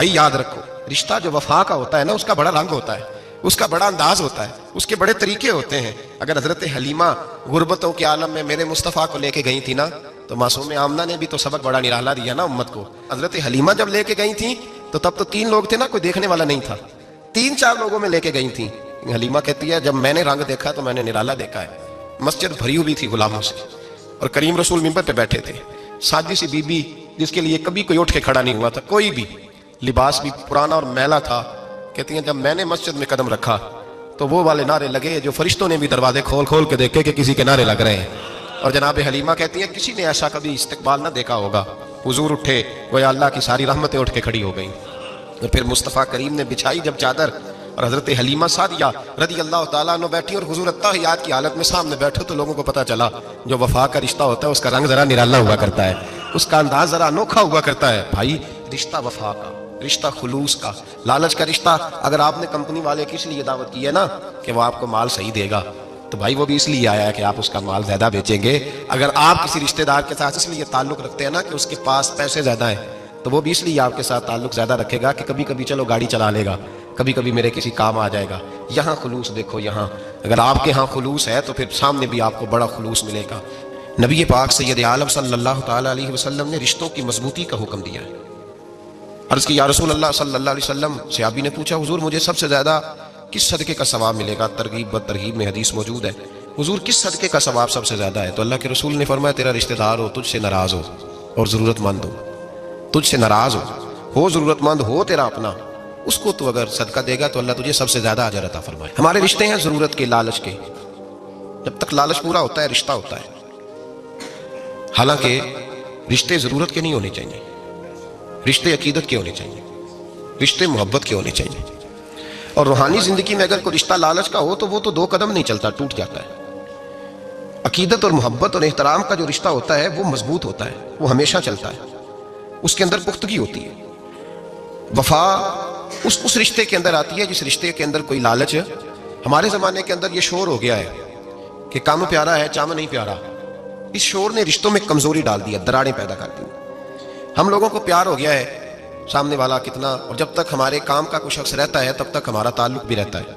بھائی یاد رکھو، رشتہ جو وفا کا ہوتا ہے نا، اس کا بڑا رنگ ہوتا ہے، اس کا بڑا انداز ہوتا ہے، اس کے بڑے طریقے ہوتے ہیں۔ اگر حضرت حلیمہ غربتوں کے عالم میں میرے مصطفیٰ کو لے کے گئی تھی نا، تو معصوم آمنہ نے بھی تو سبق بڑا نرالا دیا نا امت کو۔ حضرت حلیمہ جب لے کے گئی تھیں تو تب تو 3 لوگ تھے نا، کوئی دیکھنے والا نہیں تھا، 3-4 لوگوں میں لے کے گئی تھیں۔ حلیمہ کہتی ہے جب میں نے رنگ دیکھا تو میں نے نرالا دیکھا ہے۔ مسجد بھری ہوئی تھی غلاموں سے، اور کریم رسول منبر پہ بیٹھے تھے، سادی سی بی بی جس کے لیے کبھی کوئی اٹھ کے کھڑا نہیں ہوا تھا، کوئی بھی، لباس بھی پرانا اور میلا تھا۔ کہتی ہیں جب میں نے مسجد میں قدم رکھا تو وہ والے نعرے لگے جو فرشتوں نے بھی دروازے کھول کھول کے دیکھے کہ کسی کے نعرے لگ رہے ہیں۔ اور جناب حلیمہ کہتی ہیں کسی نے ایسا کبھی استقبال نہ دیکھا ہوگا۔ حضور اٹھے، گویا اللہ کی ساری رحمتیں اٹھ کے کھڑی ہو گئیں، اور پھر مصطفیٰ کریم نے بچھائی جب چادر، اور حضرت حلیمہ سعدیہ رضی اللہ تعالیٰ عنہ بیٹھی، اور حضور التحیات کی حالت میں سامنے بیٹھے، تو لوگوں کو پتہ چلا جو وفا کا رشتہ ہوتا ہے اس کا رنگ ذرا نرالا ہوا کرتا ہے، اس کا انداز ذرا انوکھا ہوا کرتا ہے۔ بھائی رشتہ وفا کا، رشتہ خلوص کا، لالچ کا رشتہ، اگر آپ نے کمپنی والے کی اس لیے دعوت کی ہے نا کہ وہ آپ کو مال صحیح دے گا، تو بھائی وہ بھی اس لیے آیا ہے کہ آپ اس کا مال زیادہ بیچیں گے۔ اگر آپ کسی رشتہ دار کے ساتھ اس لیے تعلق رکھتے ہیں نا کہ اس کے پاس پیسے زیادہ ہیں، تو وہ بھی اس لیے آپ کے ساتھ تعلق زیادہ رکھے گا کہ کبھی کبھی چلو گاڑی چلا لے گا، کبھی کبھی میرے کسی کام آ جائے گا۔ یہاں خلوص دیکھو، یہاں اگر آپ کے ہاں خلوص ہے تو پھر سامنے بھی آپ کو بڑا خلوص ملے گا۔ نبی پاک سید عالم صلی اللہ تعالیٰ علیہ وسلم نے رشتوں کی مضبوطی کا حکم دیا ہے۔ عرض کی یا رسول اللہ صلی اللہ علیہ وسلم، صحابی نے پوچھا حضور مجھے سب سے زیادہ کس صدقے کا ثواب ملے گا؟ ترغیب و ترغیب میں حدیث موجود ہے، حضور کس صدقے کا ثواب سب سے زیادہ ہے؟ تو اللہ کے رسول نے فرمایا تیرا رشتہ دار ہو، تجھ سے ناراض ہو اور ضرورت مند ہو، تجھ سے ناراض ہو ضرورت مند ہو، تیرا اپنا، اس کو تو اگر صدقہ دے گا تو اللہ تجھے سب سے زیادہ اجر عطا فرمائے۔ ہمارے رشتے ہیں ضرورت کے، لالچ کے، جب تک لالچ پورا ہوتا ہے رشتہ ہوتا ہے۔ حالانکہ رشتے ضرورت کے نہیں ہونے چاہیے، رشتے عقیدت کے ہونے چاہیے، رشتے محبت کے ہونے چاہیے۔ اور روحانی زندگی میں اگر کوئی رشتہ لالچ کا ہو تو وہ تو 2 قدم نہیں چلتا، ٹوٹ جاتا ہے۔ عقیدت اور محبت اور احترام کا جو رشتہ ہوتا ہے وہ مضبوط ہوتا ہے، وہ ہمیشہ چلتا ہے، اس کے اندر پختگی ہوتی ہے۔ وفا اس رشتے کے اندر آتی ہے جس رشتے کے اندر کوئی لالچ ہے۔ ہمارے زمانے کے اندر یہ شور ہو گیا ہے کہ کام پیارا ہے چام نہیں پیارا، اس شور نے رشتوں میں کمزوری ڈال دیا، دراڑیں پیدا کر دی۔ ہم لوگوں کو پیار ہو گیا ہے سامنے والا کتنا، اور جب تک ہمارے کام کا کوئی شخص رہتا ہے تب تک ہمارا تعلق بھی رہتا ہے،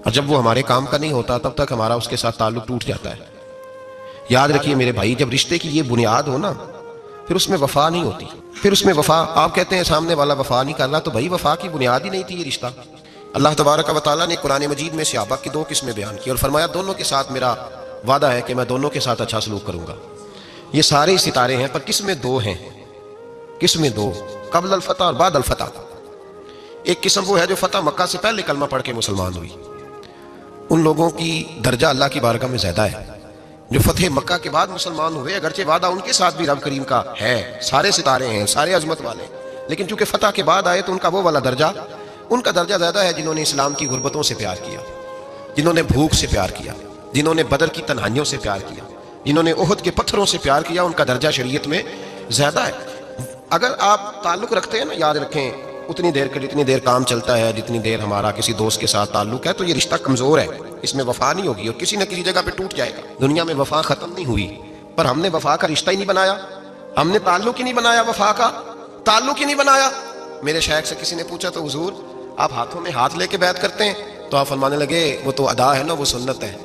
اور جب وہ ہمارے کام کا نہیں ہوتا تب تک ہمارا اس کے ساتھ تعلق ٹوٹ جاتا ہے۔ یاد رکھیے میرے بھائی، جب رشتے کی یہ بنیاد ہو نا پھر اس میں وفا نہیں ہوتی، پھر اس میں وفا، آپ کہتے ہیں سامنے والا وفا نہیں کر رہا، تو بھائی وفا کی بنیاد ہی نہیں تھی یہ رشتہ۔ اللہ تبارک و تعالیٰ نے قرآن مجید میں صحابہ کی 2 قسمیں بیان کی اور فرمایا دونوں کے ساتھ میرا وعدہ ہے کہ میں دونوں کے ساتھ اچھا سلوک کروں گا۔ یہ سارے ستارے ہیں پر قسمیں 2 ہیں، قسمیں 2، قبل الفتح اور بعد الفتح۔ ایک قسم وہ ہے جو فتح مکہ سے پہلے کلمہ پڑھ کے مسلمان ہوئی، ان لوگوں کی درجہ اللہ کی بارگاہ میں زیادہ ہے۔ جو فتح مکہ کے بعد مسلمان ہوئے، اگرچہ وعدہ ان کے ساتھ بھی رب کریم کا ہے، سارے ستارے ہیں، سارے عظمت والے، لیکن چونکہ فتح کے بعد آئے تو ان کا وہ والا درجہ، ان کا درجہ زیادہ ہے جنہوں نے اسلام کی غربتوں سے پیار کیا، جنہوں نے بھوک سے پیار کیا، جنہوں نے بدر کی تنہائیوں سے پیار کیا، جنہوں نے احد کے پتھروں سے پیار کیا، ان کا درجہ شریعت میں زیادہ ہے۔ اگر آپ تعلق رکھتے ہیں نا، یاد رکھیں اتنی دیر کے جتنی دیر کام چلتا ہے، جتنی دیر ہمارا کسی دوست کے ساتھ تعلق ہے، تو یہ رشتہ کمزور ہے، اس میں وفا نہیں ہوگی اور کسی نہ کسی جگہ پہ ٹوٹ جائے گا۔ دنیا میں وفا ختم نہیں ہوئی، پر ہم نے وفا کا رشتہ ہی نہیں بنایا، ہم نے تعلق ہی نہیں بنایا، وفا کا تعلق ہی نہیں بنایا۔ میرے شیخ سے کسی نے پوچھا تو حضور آپ ہاتھوں میں ہاتھ لے کے بیعت کرتے ہیں؟ تو آپ فرمانے لگے وہ تو ادا ہے نا، وہ سنت ہے،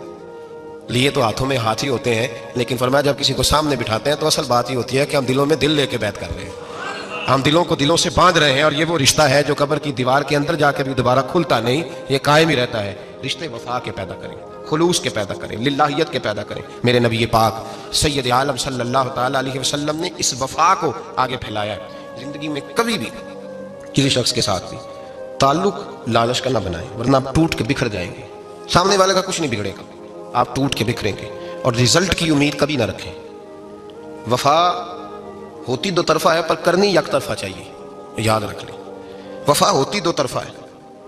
لیے تو ہاتھوں میں ہاتھ ہی ہوتے ہیں، لیکن فرمایا جب کسی کو سامنے بٹھاتے ہیں تو اصل بات ہی ہوتی ہے کہ ہم دلوں میں دل لے کے بیعت کر رہے ہیں، ہم دلوں کو دلوں سے باندھ رہے ہیں، اور یہ وہ رشتہ ہے جو قبر کی دیوار کے اندر جا کے بھی دوبارہ کھلتا نہیں، یہ قائم ہی رہتا ہے۔ رشتے وفا کے پیدا کریں، خلوص کے پیدا کریں، للہیت کے پیدا کریں۔ میرے نبی پاک سید عالم صلی اللہ تعالیٰ علیہ وسلم نے اس وفا کو آگے پھیلایا ہے۔ زندگی میں کبھی بھی کسی شخص کے ساتھ بھی تعلق لالچ کا نہ بنائیں، ورنہ آپ ٹوٹ کے بکھر جائیں گے، سامنے والے کا کچھ نہیں بگڑے گا، آپ ٹوٹ کے بکھریں گے، اور رزلٹ کی امید کبھی نہ رکھیں۔ وفا ہوتی 2 طرفہ ہے پر کرنی یک طرفہ چاہیے، یاد رکھ لیں، وفا ہوتی 2 طرفہ ہے،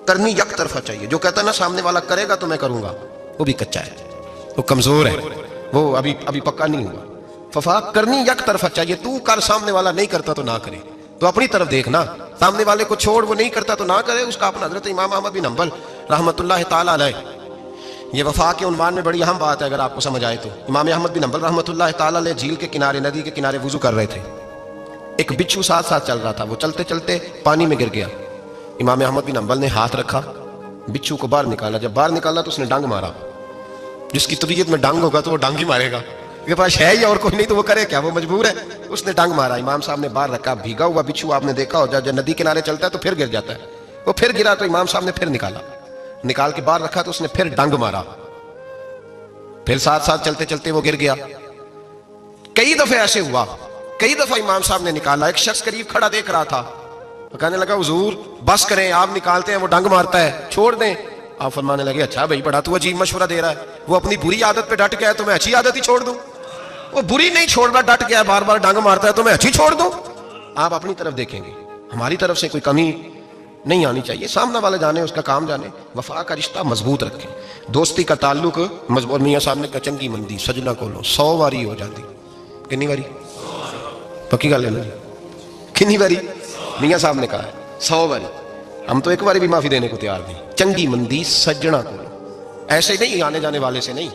کرنی یک طرفہ چاہیے۔ جو کہتا ہے نا سامنے والا کرے گا تو میں کروں گا، وہ بھی کچا ہے، وہ کمزور ہے، وہ ابھی پکا نہیں ہوا۔ وفا کرنی یک طرفہ چاہیے، تو کر، سامنے والا نہیں کرتا تو نہ کرے، تو اپنی طرف دیکھنا، سامنے والے کو چھوڑ، وہ نہیں کرتا تو نہ کرے، اس کا اپنا۔ حضرت امام احمد بن حنبل رحمۃ اللہ تعالیٰ علیہ، یہ وفا کے عنوان میں بڑی اہم بات ہے اگر آپ کو سمجھ آئے تو۔ امام احمد بن حنبل رحمۃ اللہ تعالیٰ علیہ جھیل کے کنارے، ندی کے کنارے وضو کر رہے تھے، ایک بچھو ساتھ ساتھ چل رہا تھا، وہ چلتے چلتے پانی میں گر گیا. امام احمد بن حنبل نے ہاتھ رکھا، بچھو کو باہر نکالا. جب باہر نکالا تو اس نے ڈنگ مارا. جس کی طبیعت میں ڈنگ ہوگا تو وہ ڈنگ ہی مارے گا، اس کے پاس ہے ہی اور کوئی نہیں تو وہ کرے کیا، وہ مجبور ہے. اس نے ڈنگ مارا. امام صاحب نے باہر رکھا. بھیگا ہوا بچھو آپ نے دیکھا ہو جب ندی کنارے چلتا ہے تو پھر گر جاتا ہے. وہ پھر گرا تو امام صاحب نے پھر نکالا، نکال کے باہر رکھا تو اس نے پھر ڈنگ مارا. پھر ساتھ ساتھ چلتے چلتے وہ گر گیا. کئی دفعہ ایسے ہوا، کئی دفعہ امام صاحب نے نکالا. ایک شخص قریب کھڑا دیکھ رہا تھا، کہنے لگا حضور بس کریں، آپ نکالتے ہیں وہ ڈنگ مارتا ہے، چھوڑ دیں. آپ فرمانے لگے اچھا بھائی بڑا تو عجیب مشورہ دے رہا ہے، وہ اپنی بری عادت پہ ڈٹ گیا ہے تو میں اچھی عادت ہی چھوڑ دوں؟ وہ بری نہیں چھوڑ رہا، ڈٹ گیا، بار بار ڈنگ مارتا ہے تو میں اچھی چھوڑ دوں؟ آپ اپنی طرف دیکھیں گے، ہماری طرف سے کوئی کمی نہیں آنی چاہیے. سامنے والا جانے، اس کا کام جانے. وفا کا رشتہ مضبوط رکھیں، دوستی کا تعلق مضبوط. میاں صاحب نے کہا چنگی مندی سجنا کولو 100 واری ہو جاتی. کنی واری؟ پکی گل ہے نا جی، کنی واری؟ میاں صاحب نے کہا ہے 100 واری. ہم تو ایک باری بھی معافی دینے کو تیار نہیں. چنگی مندی سجنا کولو، ایسے نہیں آنے جانے والے سے نہیں،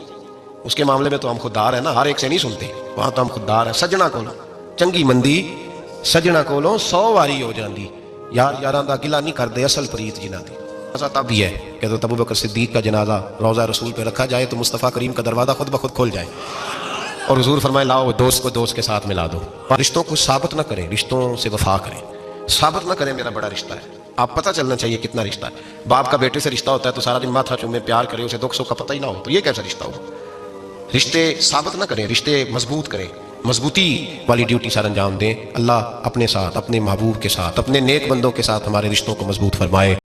اس کے معاملے میں تو ہم خوددار ہیں نا، ہر ایک سے نہیں سنتے، وہاں تو ہم خوددار ہیں. سجنا کولو، چنگی مندی سجنا کولو 100 واری ہو جاندی. یار یاراں دا گلا نہیں کردے اصل پریت جنہ دی. ایسا تب ہی ہے کہ تو ابو بکر صدیق کا جنازہ روضہ رسول پہ رکھا جائے تو مصطفیٰ کریم کا دروازہ خود بخود کھل جائے، اور حضور فرمائے لاؤ دوست کو دوست کے ساتھ ملا دو. رشتوں کو ثابت نہ کریں، رشتوں سے وفا کریں. ثابت نہ کریں میرا بڑا رشتہ ہے، آپ پتہ چلنا چاہیے کتنا رشتہ ہے. باپ کا بیٹے سے رشتہ ہوتا ہے تو سارا دن ماتھا چومے پیار کرے، اسے دکھ سکھ کا پتہ ہی نہ ہو تو یہ کیسا رشتہ ہو؟ رشتے ثابت نہ کریں، رشتے مضبوط کریں، مضبوطی والی ڈیوٹی سر انجام دیں. اللہ اپنے ساتھ، اپنے محبوب کے ساتھ، اپنے نیک بندوں کے ساتھ ہمارے رشتوں کو مضبوط فرمائے.